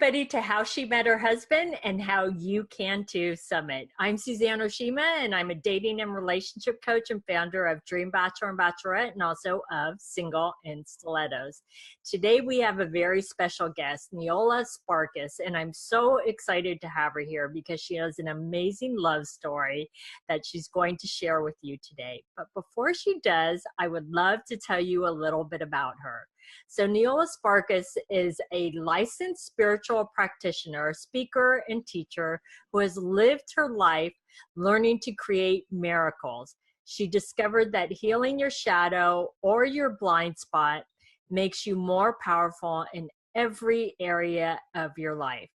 everybody to How She Met Her Husband and How You Can Too Summit. I'm Suzanne Oshima, and I'm a dating and relationship coach and founder of Dream Bachelor and Bachelorette, and also of Single in Stilettos. Today, we have a very special guest, Neola Sparkus, and I'm so excited to have her here because she has an amazing love story that she's going to share with you today. But before she does, I would love to tell you a little bit about her. So Neola Sparkus is a licensed spiritual practitioner, speaker, and teacher who has lived her life learning to create miracles. She discovered that healing your shadow or your blind spot makes you more powerful in every area of your life.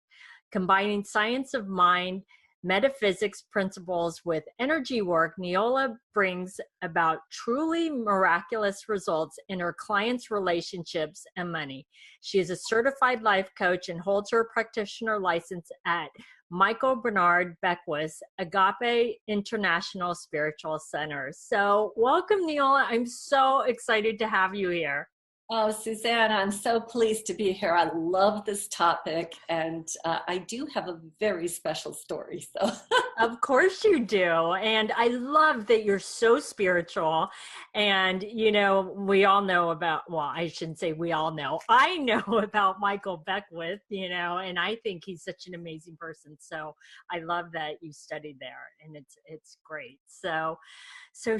Combining science of mind, metaphysics principles with energy work, Neola brings about truly miraculous results in her clients' relationships and money. She is a certified life coach and holds her practitioner license at Michael Bernard Beckwith's Agape International Spiritual Center. So welcome, Neola. I'm so excited to have you here. Oh, Suzanne, I'm so pleased to be here. I love this topic, and I do have a very special story. So, of course you do, and I love that you're so spiritual. And you know, we all know about. Well, I shouldn't say we all know. I know about Michael Beckwith, you know, and I think he's such an amazing person. So I love that you studied there, and it's great. So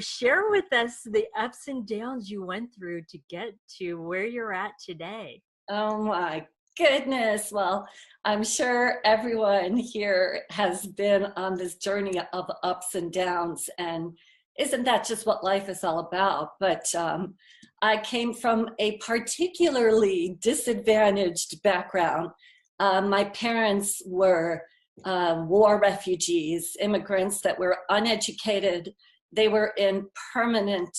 share with us the ups and downs you went through to get to where you're at today. Oh my goodness. Well, I'm sure everyone here has been on this journey of ups and downs, and isn't that just what life is all about? But I came from a particularly disadvantaged background. My parents were war refugees, immigrants that were uneducated. They were in permanent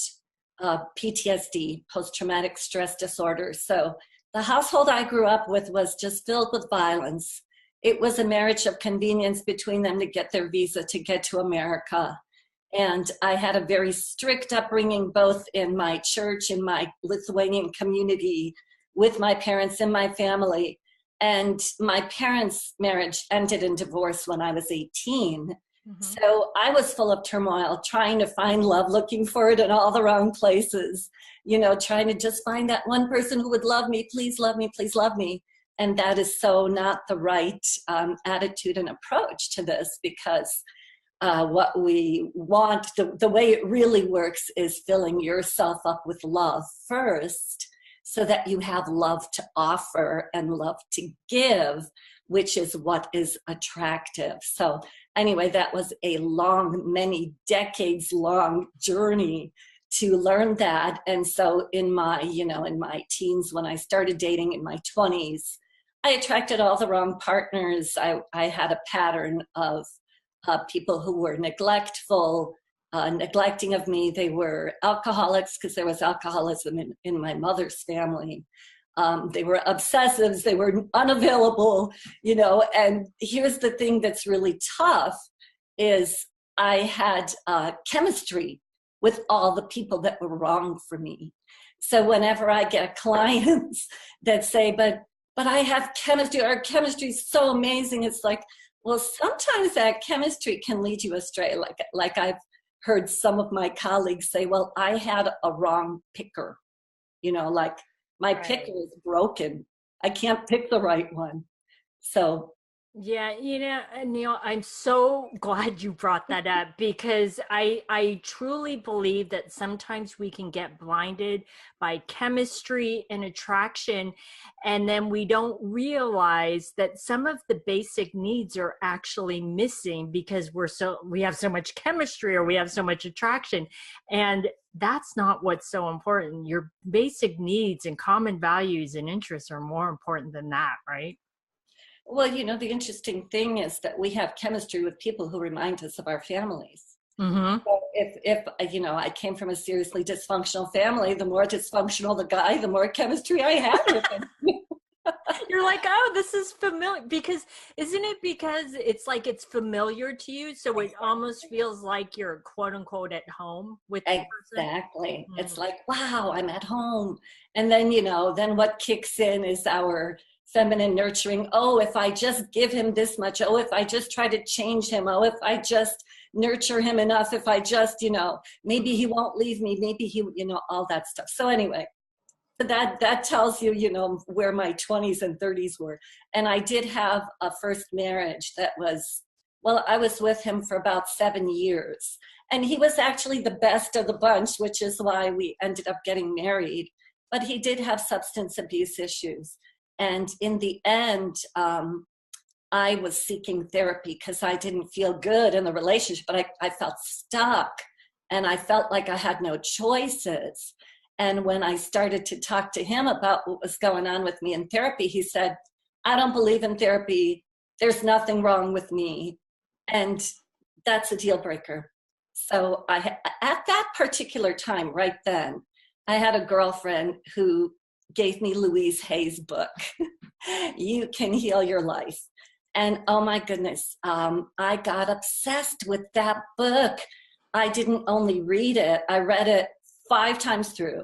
PTSD, post-traumatic stress disorder. So the household I grew up with was just filled with violence. It was a marriage of convenience between them to get their visa to get to America. And I had a very strict upbringing, both in my church, in my Lithuanian community, with my parents and my family. And my parents' marriage ended in divorce when I was 18. Mm-hmm. So I was full of turmoil, trying to find love, looking for it in all the wrong places, you know, trying to just find that one person who would love me, please love me, please love me. And that is so not the right attitude and approach to this, because what we want, the way it really works is filling yourself up with love first, so that you have love to offer and love to give, which is what is attractive. So anyway, that was a long, many decades long journey to learn that. And so in my teens, when I started dating in my 20s, I attracted all the wrong partners. I had a pattern of people who were neglectful, neglecting of me. They were alcoholics, because there was alcoholism in my mother's family. They were obsessives, they were unavailable, you know. And here's the thing that's really tough is I had chemistry with all the people that were wrong for me. So whenever I get clients that say, but I have chemistry, our chemistry is so amazing, it's like, well, sometimes that chemistry can lead you astray. Like I've heard some of my colleagues say, well, I had a wrong picker, you know, like, my picker is broken. I can't pick the right one. So. Yeah, you know, Neil, I'm so glad you brought that up, because I truly believe that sometimes we can get blinded by chemistry and attraction, and then we don't realize that some of the basic needs are actually missing because we have so much chemistry, or we have so much attraction, and that's not what's so important. Your basic needs and common values and interests are more important than that, right? Well, you know, the interesting thing is that we have chemistry with people who remind us of our families. Mm-hmm. So if you know, I came from a seriously dysfunctional family, the more dysfunctional the guy, the more chemistry I had with him. You're like, oh, this is familiar, because isn't it because it's like it's familiar to you, so it almost feels like you're quote unquote at home with the person? Exactly. Mm-hmm. It's like, wow, I'm at home. And then, you know, then what kicks in is our feminine nurturing. Oh, if I just give him this much, oh, if I just try to change him, oh, if I just nurture him enough, if I just, maybe he won't leave me, maybe he, all that stuff. So anyway, that tells you, where my 20s and 30s were. And I did have a first marriage that was, well, I was with him for about 7 years. And he was actually the best of the bunch, which is why we ended up getting married. But he did have substance abuse issues. And in the end, I was seeking therapy because I didn't feel good in the relationship, but I felt stuck and I felt like I had no choices. And when I started to talk to him about what was going on with me in therapy, he said, I don't believe in therapy. There's nothing wrong with me. And that's a deal breaker. So at that particular time, right then, I had a girlfriend who gave me Louise Hay's book, You Can Heal Your Life. And oh my goodness, I got obsessed with that book. I didn't only read it, I read it 5 times through.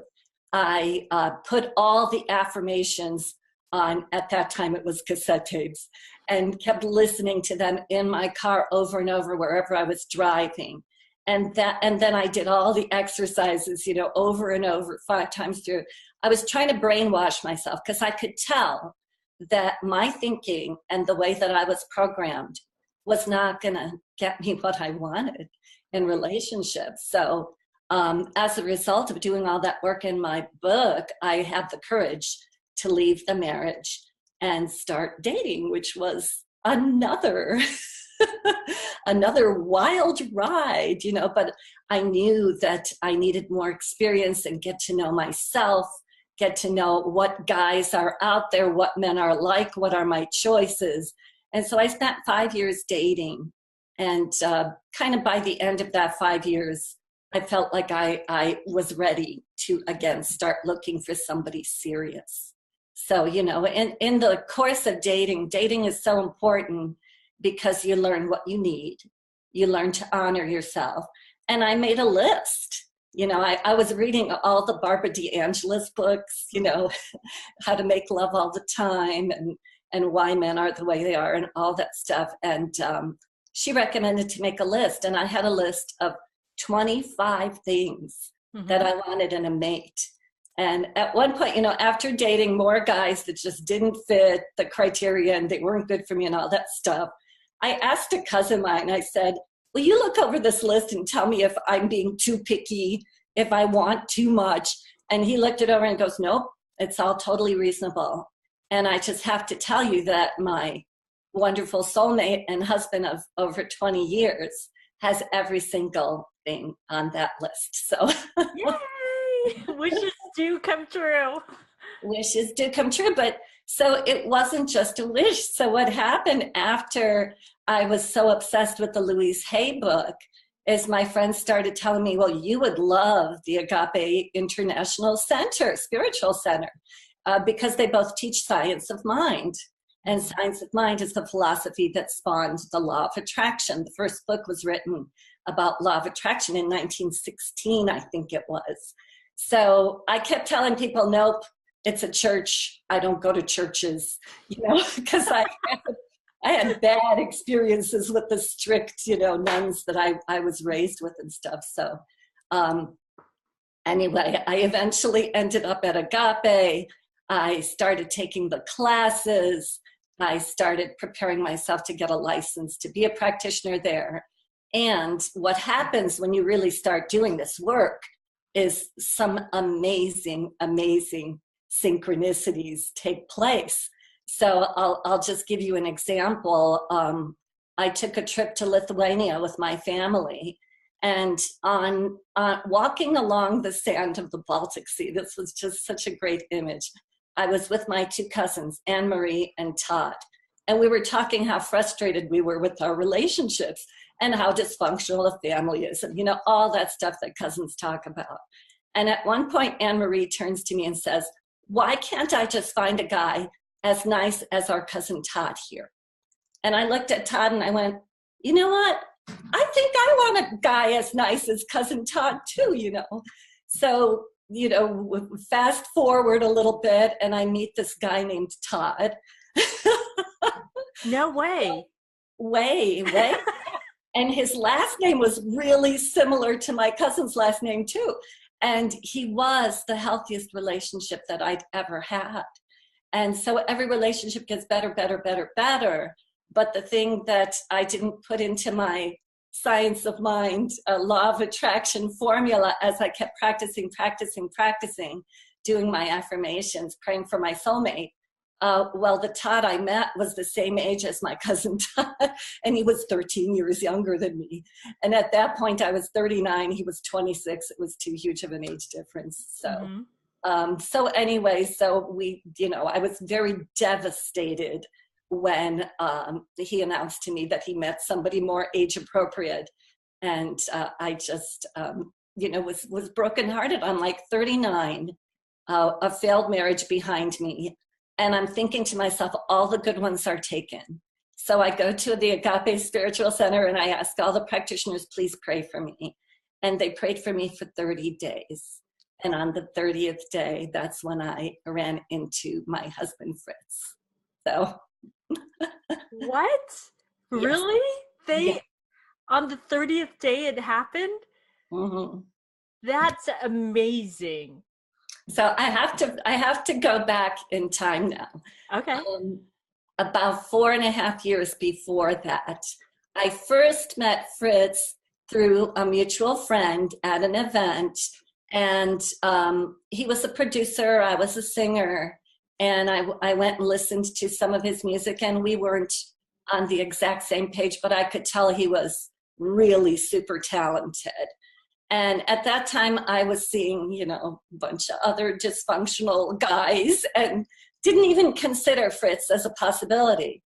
I put all the affirmations on, at that time it was cassette tapes, and kept listening to them in my car over and over wherever I was driving. And then I did all the exercises, over and over 5 times through. I was trying to brainwash myself because I could tell that my thinking and the way that I was programmed was not going to get me what I wanted in relationships. So as a result of doing all that work in my book, I had the courage to leave the marriage and start dating, which was another wild ride, but I knew that I needed more experience and get to know myself, get to know what guys are out there, what men are like, what are my choices. And so I spent 5 years dating, and kind of by the end of that 5 years, I felt like I was ready to again start looking for somebody serious. So, in the course of dating is so important because you learn what you need. You learn to honor yourself. And I made a list. I was reading all the Barbara DeAngelis books, How to Make Love All the Time and Why Men Are the Way They Are and all that stuff. And she recommended to make a list. And I had a list of 25 things that I wanted in a mate. And at one point, after dating more guys that just didn't fit the criteria and they weren't good for me and all that stuff, I asked a cousin of mine, I said, will you look over this list and tell me if I'm being too picky, if I want too much? And he looked it over and goes, nope, it's all totally reasonable. And I just have to tell you that my wonderful soulmate and husband of over 20 years has every single thing on that list. So yay! Wishes do come true. Wishes do come true. But so it wasn't just a wish. So what happened after I was so obsessed with the Louise Hay book is my friends started telling me, well, you would love the Agape International Center, Spiritual Center, because they both teach science of mind. And science of mind is the philosophy that spawned the law of attraction. The first book was written about law of attraction in 1916, I think it was. So I kept telling people, nope, it's a church. I don't go to churches, because I had bad experiences with the strict, nuns that I was raised with and stuff. So anyway, I eventually ended up at Agape. I started taking the classes. I started preparing myself to get a license to be a practitioner there. And what happens when you really start doing this work is some amazing, amazing synchronicities take place. So I'll just give you an example. I took a trip to Lithuania with my family, and on walking along the sand of the Baltic Sea, this was just such a great image. I was with my 2 cousins, Anne-Marie and Todd, and we were talking how frustrated we were with our relationships and how dysfunctional a family is, and all that stuff that cousins talk about. And at one point, Anne-Marie turns to me and says, why can't I just find a guy as nice as our cousin Todd here? And I looked at Todd and I went, you know what? I think I want a guy as nice as cousin Todd too, So, fast forward a little bit and I meet this guy named Todd. No way. Way. And his last name was really similar to my cousin's last name too. And he was the healthiest relationship that I'd ever had. And so every relationship gets better, better, better, better. But the thing that I didn't put into my science of mind, law of attraction formula, as I kept practicing, doing my affirmations, praying for my soulmate. Well, the Todd I met was the same age as my cousin Todd, and he was 13 years younger than me. And at that point, I was 39, he was 26. It was too huge of an age difference. So, so anyway, so we, I was very devastated when he announced to me that he met somebody more age appropriate. And I just, was brokenhearted. I'm like 39, a failed marriage behind me. And I'm thinking to myself, all the good ones are taken. So I go to the Agape Spiritual Center and I ask all the practitioners, please pray for me. And they prayed for me for 30 days. And on the 30th day, that's when I ran into my husband, Fritz. So. What? Yes. Really? On the 30th day it happened? Mm-hmm. That's amazing. So I have to go back in time now. Okay. About 4.5 years before that, I first met Fritz through a mutual friend at an event, and he was a producer, I was a singer, and I went and listened to some of his music, and we weren't on the exact same page, but I could tell he was really super talented. And at that time, I was seeing, a bunch of other dysfunctional guys and didn't even consider Fritz as a possibility.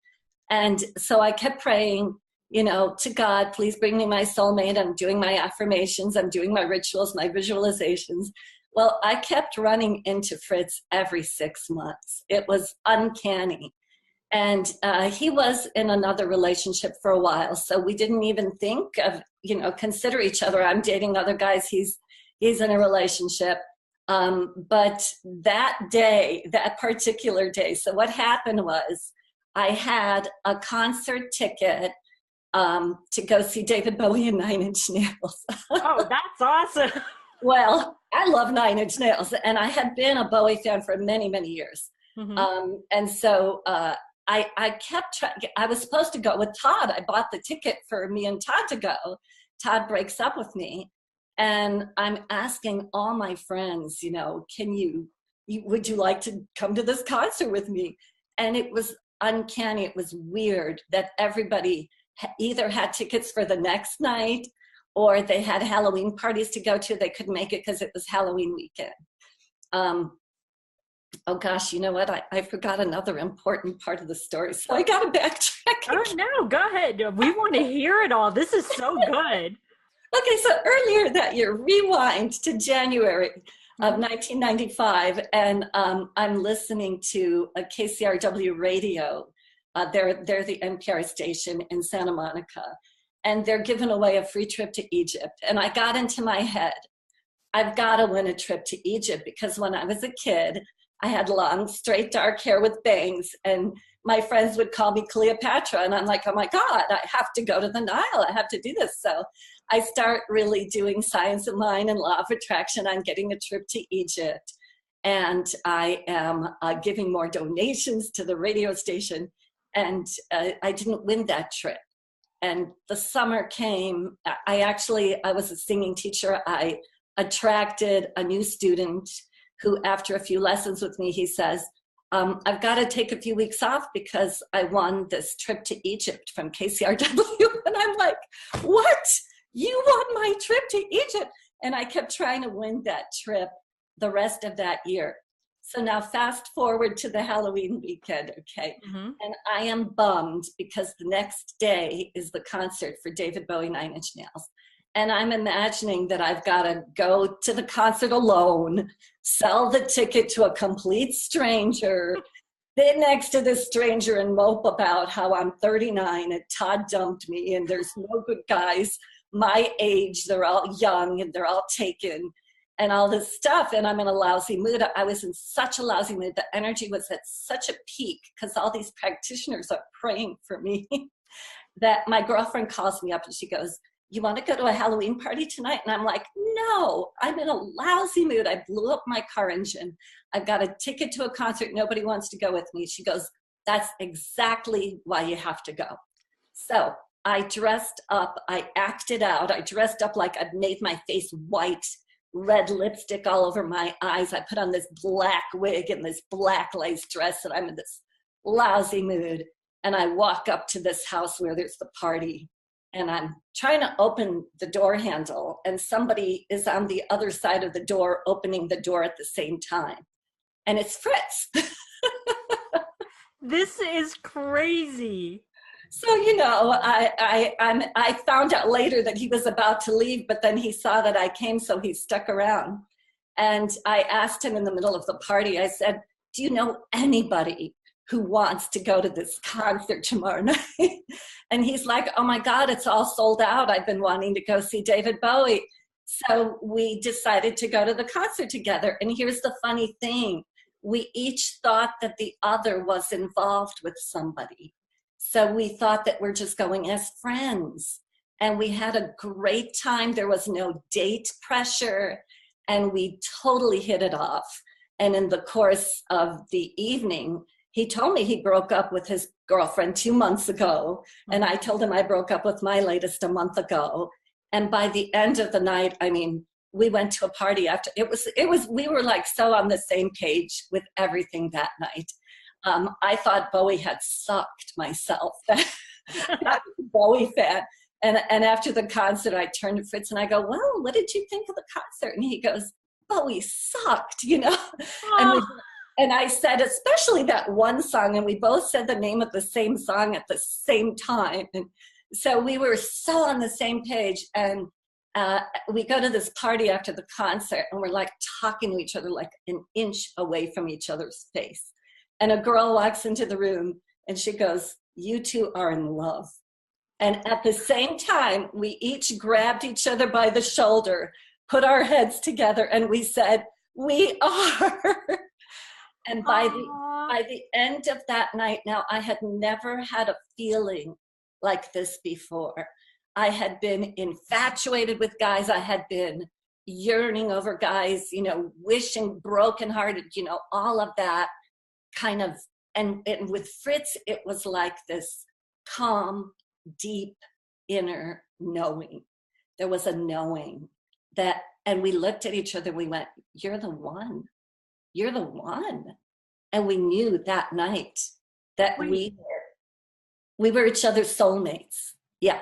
And so I kept praying, to God, please bring me my soulmate. I'm doing my affirmations. I'm doing my rituals, my visualizations. Well, I kept running into Fritz every 6 months. It was uncanny. And he was in another relationship for a while, so we didn't even think of, consider each other. I'm dating other guys. He's in a relationship. But that day, that particular day, so what happened was I had a concert ticket to go see David Bowie and 9 Inch Nails. Oh, that's awesome. Well, I love 9 Inch Nails, and I had been a Bowie fan for many, many years. Mm-hmm. And so I kept trying. I was supposed to go with Todd. I bought the ticket for me and Todd to go. Todd breaks up with me, and I'm asking all my friends, would you like to come to this concert with me? And it was uncanny. It was weird that everybody either had tickets for the next night or they had Halloween parties to go to. They couldn't make it because it was Halloween weekend. Oh gosh, you know what? I forgot another important part of the story, so I got to backtrack. Oh no, go ahead. We want to hear it all. This is so good. Okay, so earlier that year, rewind to January of 1995, and I'm listening to a KCRW radio. They're the NPR station in Santa Monica, and they're giving away a free trip to Egypt. And I got into my head, I've got to win a trip to Egypt, because when I was a kid, I had long, straight, dark hair with bangs, and my friends would call me Cleopatra, and I'm like, oh my God, I have to go to the Nile. I have to do this. So I start really doing science of mind and law of attraction on getting a trip to Egypt. And I am giving more donations to the radio station, and I didn't win that trip. And the summer came. I was a singing teacher. I attracted a new student who, after a few lessons with me, he says, I've got to take a few weeks off because I won this trip to Egypt from KCRW. And I'm like, what? You won my trip to Egypt? And I kept trying to win that trip the rest of that year. So now fast forward to the Halloween weekend, okay? Mm-hmm. And I am bummed because the next day is the concert for David Bowie, 9 Inch Nails. And I'm imagining that I've got to go to the concert alone, sell the ticket to a complete stranger, sit next to this stranger and mope about how I'm 39 and Todd dumped me and there's no good guys my age. They're all young and they're all taken. and all this stuff, and I'm in a lousy mood. I was in such a lousy mood. The energy was at such a peak because all these practitioners are praying for me that my girlfriend calls me up and she goes, you want to go to a Halloween party tonight? And I'm like, no, I'm in a lousy mood. I blew up my car engine. I've got a ticket to a concert. Nobody wants to go with me. She goes, that's exactly why you have to go. So I dressed up, I acted out. I dressed up like I'd made my face white, red lipstick all over my eyes. I put on this black wig and this black lace dress, and I'm in this lousy mood. And I walk up to this house where there's the party, and I'm trying to open the door handle, and somebody is on the other side of the door opening the door at the same time. And it's Fritz. This is crazy. So, you know, I found out later that he was about to leave, but then he saw that I came, so he stuck around. And I asked him in the middle of the party, I said, do you know anybody who wants to go to this concert tomorrow night? And he's like, oh my God, it's all sold out. I've been wanting to go see David Bowie. So we decided to go to the concert together. And here's the funny thing. We each thought that the other was involved with somebody. So we thought that we're just going as friends. And we had a great time. There was no date pressure. And we totally hit it off. And in the course of the evening, he told me he broke up with his girlfriend 2 months ago. And I told him I broke up with my latest a month ago. And by the end of the night, I mean, we went to a party after. We were like so on the same page with everything that night. I thought Bowie had sucked myself. I was a Bowie fan. And after the concert, I turned to Fritz and I go, well, what did you think of the concert? And he goes, Bowie sucked, you know? And I said, especially that one song, and we both said the name of the same song at the same time. And so we were so on the same page. And we go to this party after the concert, and we're like talking to each other like an inch away from each other's face. And a girl walks into the room and she goes, you two are in love. And at the same time, we each grabbed each other by the shoulder, put our heads together, and we said, we are. And by the end of that night, now I had never had a feeling like this before. I had been infatuated with guys. I had been yearning over guys, you know, wishing, brokenhearted, you know, all of that kind of. And with Fritz, it was like this calm, deep, inner knowing. There was a knowing that, and we looked at each other, we went, you're the one. You're the one. And we knew that night that we were each other's soulmates. Yeah.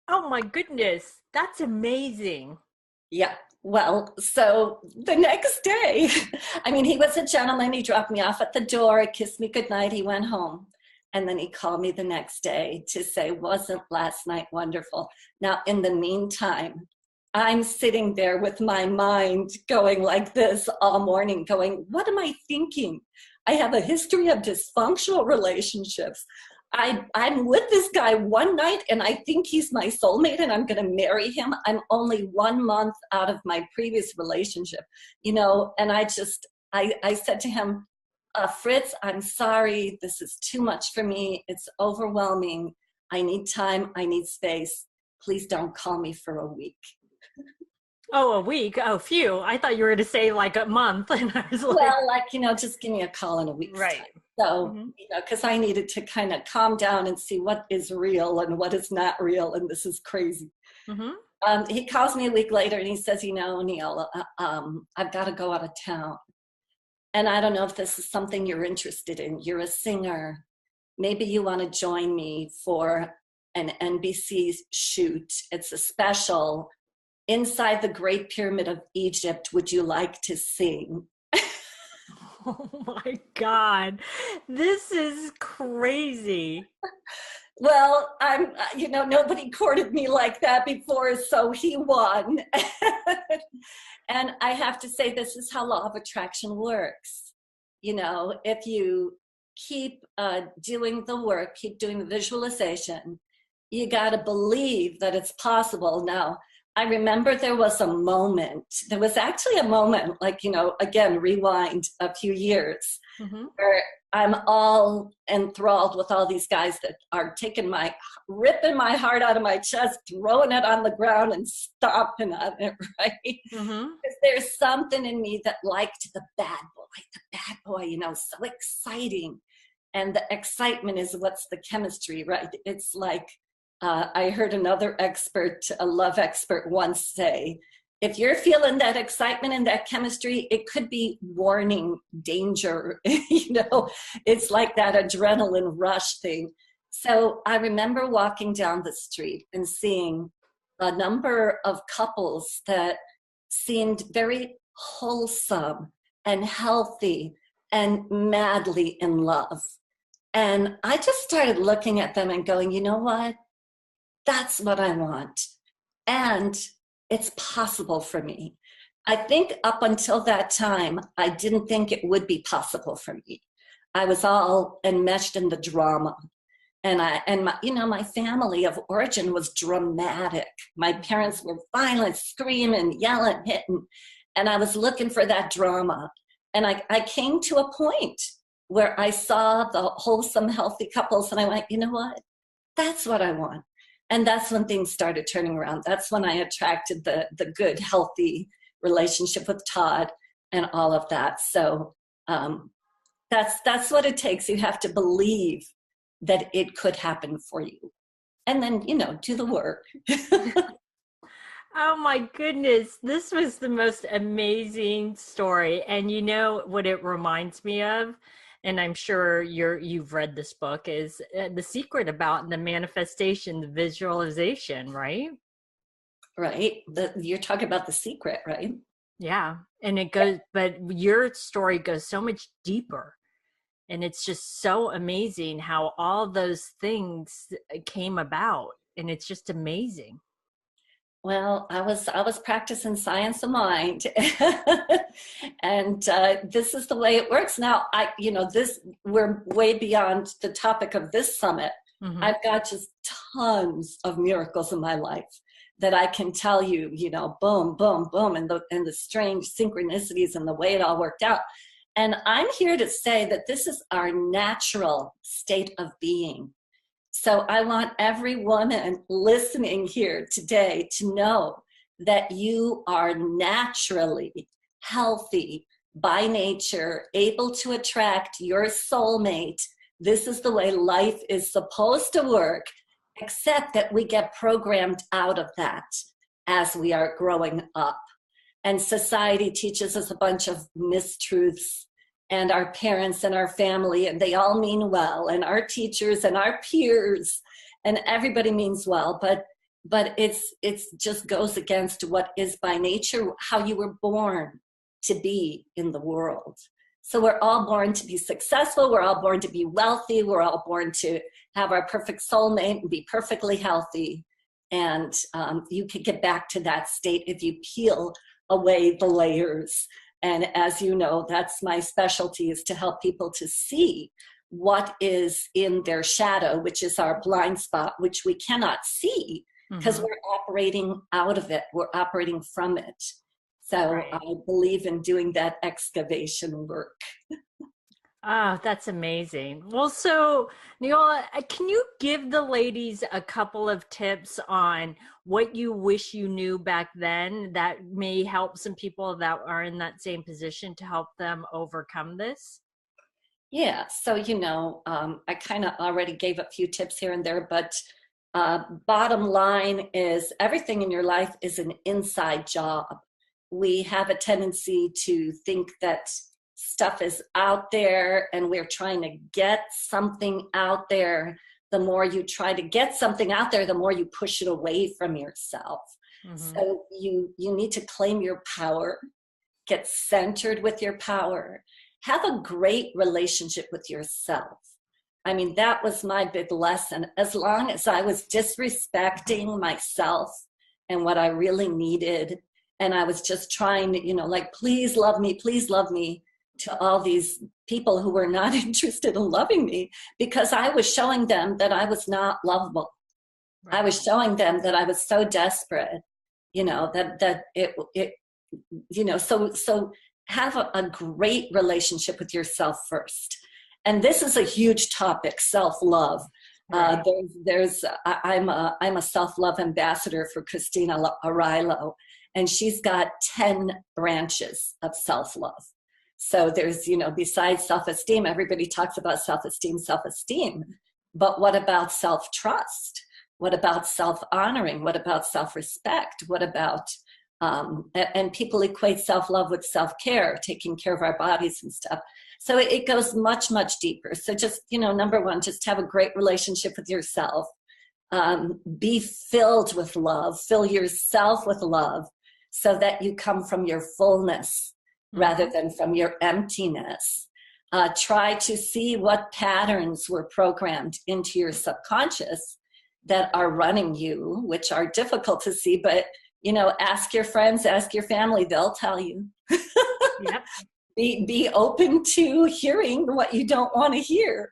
Oh my goodness. That's amazing. Yeah. Well, so the next day, I mean, he was a gentleman. He dropped me off at the door, kissed me goodnight. He went home. And then he called me the next day to say, wasn't last night wonderful? Now, in the meantime, I'm sitting there with my mind going like this all morning, going, what am I thinking? I have a history of dysfunctional relationships. I'm with this guy one night and I think he's my soulmate and I'm going to marry him. I'm only 1 month out of my previous relationship, you know, and I said to him, Fritz, I'm sorry. This is too much for me. It's overwhelming. I need time. I need space. Please don't call me for a week. Oh, a week? Oh, phew. I thought you were to say like a month. And I was like, well, like, you know, just give me a call in a week's time. So, you know, because I needed to kind of calm down and see what is real and what is not real. And this is crazy. He calls me a week later and he says, you know, Neil, I've got to go out of town. And I don't know if this is something you're interested in. You're a singer. Maybe you want to join me for an NBC shoot. It's a special. Inside the Great Pyramid of Egypt, would you like to sing? Oh my God, this is crazy. Well, you know, nobody courted me like that before, so he won. And I have to say, this is how law of attraction works. You know, if you keep doing the work, keep doing the visualization, you got to believe that it's possible. Now, I remember there was a moment, there was actually a moment, like, you know, again, rewind a few years, where I'm all enthralled with all these guys that are ripping my heart out of my chest, throwing it on the ground and stomping on it, right? Because there's something in me that liked the bad boy, you know, so exciting. And the excitement is what's the chemistry, right? It's like, I heard another expert, a love expert once say, if you're feeling that excitement and that chemistry, it could be warning danger. You know, it's like that adrenaline rush thing. So I remember walking down the street and seeing a number of couples that seemed very wholesome and healthy and madly in love. And I just started looking at them and going, you know what? That's what I want. And it's possible for me. I think up until that time, I didn't think it would be possible for me. I was all enmeshed in the drama. And my, you know, my family of origin was dramatic. My parents were violent, screaming, yelling, hitting. And I was looking for that drama. And I came to a point where I saw the wholesome, healthy couples, and I went, you know what? That's what I want. And that's when things started turning around. That's when I attracted the good, healthy relationship with Todd and all of that. So that's what it takes. You have to believe that it could happen for you. And then, you know, do the work. Oh my goodness, this was the most amazing story. And you know what it reminds me of? And I'm sure you've read this book, is The Secret about the manifestation, the visualization, right? Right. You're talking about The Secret, right? Yeah. And it goes, but your story goes so much deeper. And it's just so amazing how all those things came about. And it's just amazing. Well, I was practicing science of mind, and this is the way it works. Now, we're way beyond the topic of this summit. I've got just tons of miracles in my life that I can tell you, you know, boom, boom, boom, and the strange synchronicities and the way it all worked out. And I'm here to say that this is our natural state of being. So I want every woman listening here today to know that you are naturally healthy by nature, able to attract your soulmate. This is the way life is supposed to work, except that we get programmed out of that as we are growing up. And society teaches us a bunch of mistruths, and our parents and our family, and they all mean well, and our teachers and our peers, and everybody means well, but it's just goes against what is by nature, how you were born to be in the world. So we're all born to be successful, we're all born to be wealthy, we're all born to have our perfect soulmate and be perfectly healthy. And you can get back to that state if you peel away the layers. And as you know, that's my specialty, is to help people to see what is in their shadow, which is our blind spot, which we cannot see because we're operating out of it. We're operating from it. So right. I believe in doing that excavation work. Oh, that's amazing. Well, so Neola, can you give the ladies a couple of tips on what you wish you knew back then that may help some people that are in that same position to help them overcome this? Yeah, so, you know, I kind of already gave a few tips here and there, but bottom line is everything in your life is an inside job. We have a tendency to think that stuff is out there and we're trying to get something out there. The more you try to get something out there, the more you push it away from yourself. So you need to claim your power, get centered with your power, have a great relationship with yourself. I mean, that was my big lesson. As long as I was disrespecting myself and what I really needed, and I was just trying to, you know, like, please love me, to all these people who were not interested in loving me, because I was showing them that I was not lovable. Right. I was showing them that I was so desperate. you know, that it you know, so have a great relationship with yourself first. And this is a huge topic, self-love. Right. I'm a self-love ambassador for Christina Arylo, and she's got 10 branches of self-love. So there's, you know, besides self-esteem, everybody talks about self-esteem, but what about self-trust? What about self-honoring? What about self-respect? What about, and people equate self-love with self-care, taking care of our bodies and stuff. So it goes much, much deeper. So just, you know, number one, just have a great relationship with yourself. Be filled with love, fill yourself with love so that you come from your fullness rather than from your emptiness. Try to see what patterns were programmed into your subconscious that are running you, which are difficult to see, but, you know, ask your friends, ask your family, they'll tell you. Yep. Be open to hearing what you don't want to hear.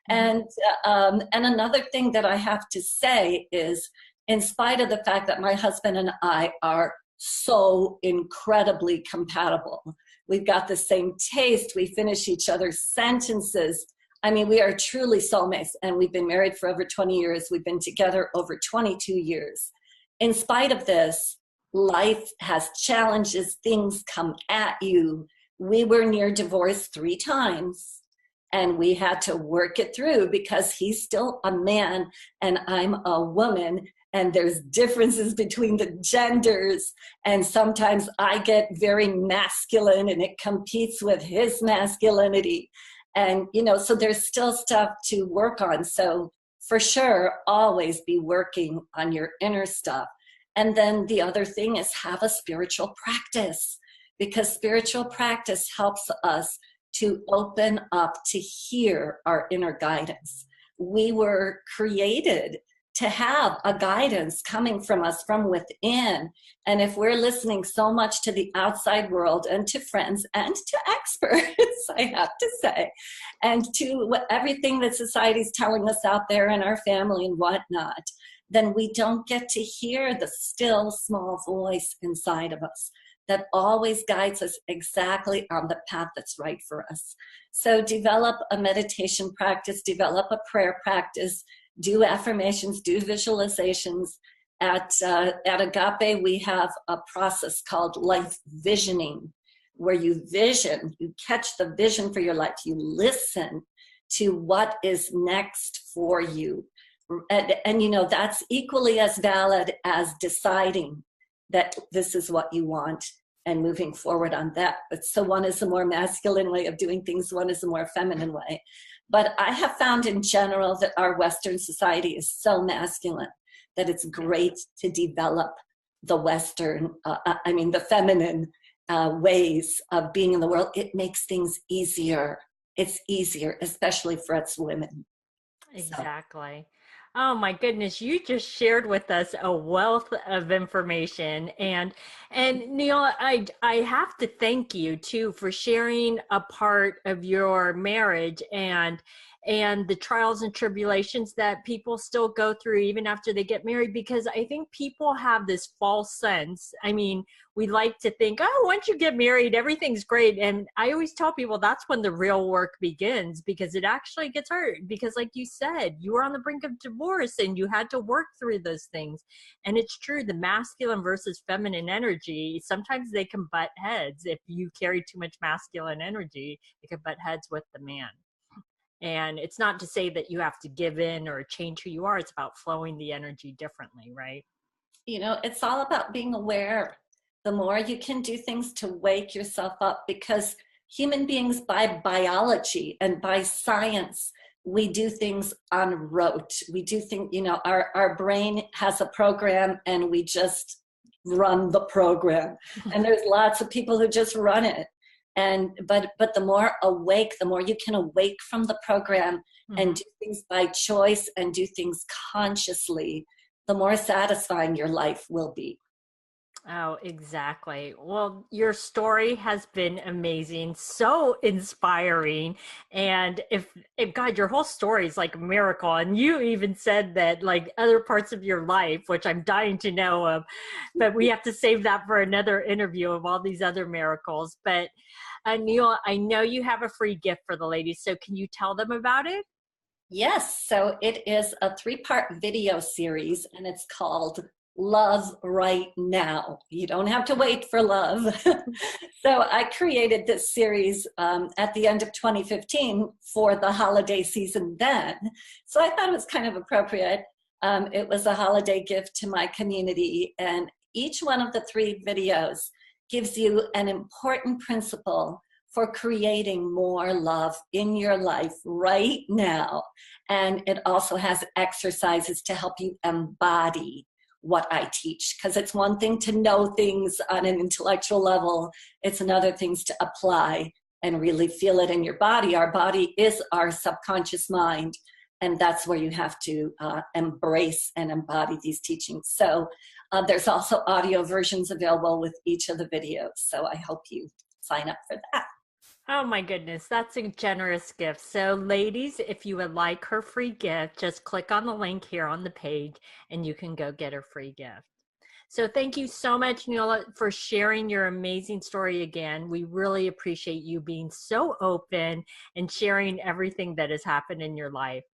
And another thing that I have to say is, in spite of the fact that my husband and I are so incredibly compatible, we've got the same taste, we finish each other's sentences. I mean, we are truly soulmates, and we've been married for over 20 years. We've been together over 22 years. In spite of this, life has challenges, things come at you. We were near divorce 3 times, and we had to work it through because he's still a man and I'm a woman, and there's differences between the genders, and sometimes I get very masculine and it competes with his masculinity. And, you know, so there's still stuff to work on. So for sure, always be working on your inner stuff. And then the other thing is have a spiritual practice, because spiritual practice helps us to open up to hear our inner guidance. We were created to have a guidance coming from us from within. And if we're listening so much to the outside world and to friends and to experts, I have to say, and to everything that society's telling us out there in our family and whatnot, then we don't get to hear the still small voice inside of us that always guides us exactly on the path that's right for us. So develop a meditation practice, develop a prayer practice, do affirmations, do visualizations. At Agape, we have a process called life visioning, where you vision, you catch the vision for your life, you listen to what is next for you. And you know, that's equally as valid as deciding that this is what you want and moving forward on that. But so one is a more masculine way of doing things, one is a more feminine way. But I have found in general that our Western society is so masculine that it's great to develop the Western, the feminine ways of being in the world. It makes things easier. It's easier, especially for us women. Exactly. Oh my goodness, you just shared with us a wealth of information. And Neil, I have to thank you too for sharing a part of your marriage and the trials and tribulations that people still go through even after they get married, because I think people have this false sense. I mean, we like to think, oh, once you get married, everything's great. And I always tell people that's when the real work begins, because it actually gets hard. Because like you said, you were on the brink of divorce and you had to work through those things. And it's true, the masculine versus feminine energy, sometimes they can butt heads. If you carry too much masculine energy, it can butt heads with the man. And it's not to say that you have to give in or change who you are. It's about flowing the energy differently, right? You know, it's all about being aware. The more you can do things to wake yourself up, because human beings by biology and by science, we do things on rote. We do things, you know, our brain has a program and we just run the program. And there's lots of people who just run it. But the more awake, the more you can awake from the program and do things by choice and do things consciously, the more satisfying your life will be. Oh, exactly. Well, your story has been amazing, so inspiring. And if God, your whole story is like a miracle. And you even said that like other parts of your life, which I'm dying to know of, but we have to save that for another interview of all these other miracles. But Neil, I know you have a free gift for the ladies. So can you tell them about it? Yes, so it is a three-part video series and it's called Love Right Now. You don't have to wait for love. So I created this series at the end of 2015 for the holiday season then. So I thought it was kind of appropriate. It was a holiday gift to my community, and each one of the three videos gives you an important principle for creating more love in your life right now. And it also has exercises to help you embody what I teach, because it's one thing to know things on an intellectual level, it's another thing to apply and really feel it in your body. Our body is our subconscious mind, and that's where you have to embrace and embody these teachings. So there's also audio versions available with each of the videos, so I hope you sign up for that. Oh my goodness, that's a generous gift. So, ladies, if you would like her free gift, just click on the link here on the page and you can go get her free gift. So, thank you so much, Neela, for sharing your amazing story again. We really appreciate you being so open and sharing everything that has happened in your life.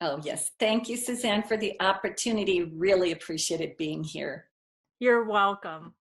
Oh, yes. Thank you, Suzanne, for the opportunity. Really appreciated being here. You're welcome.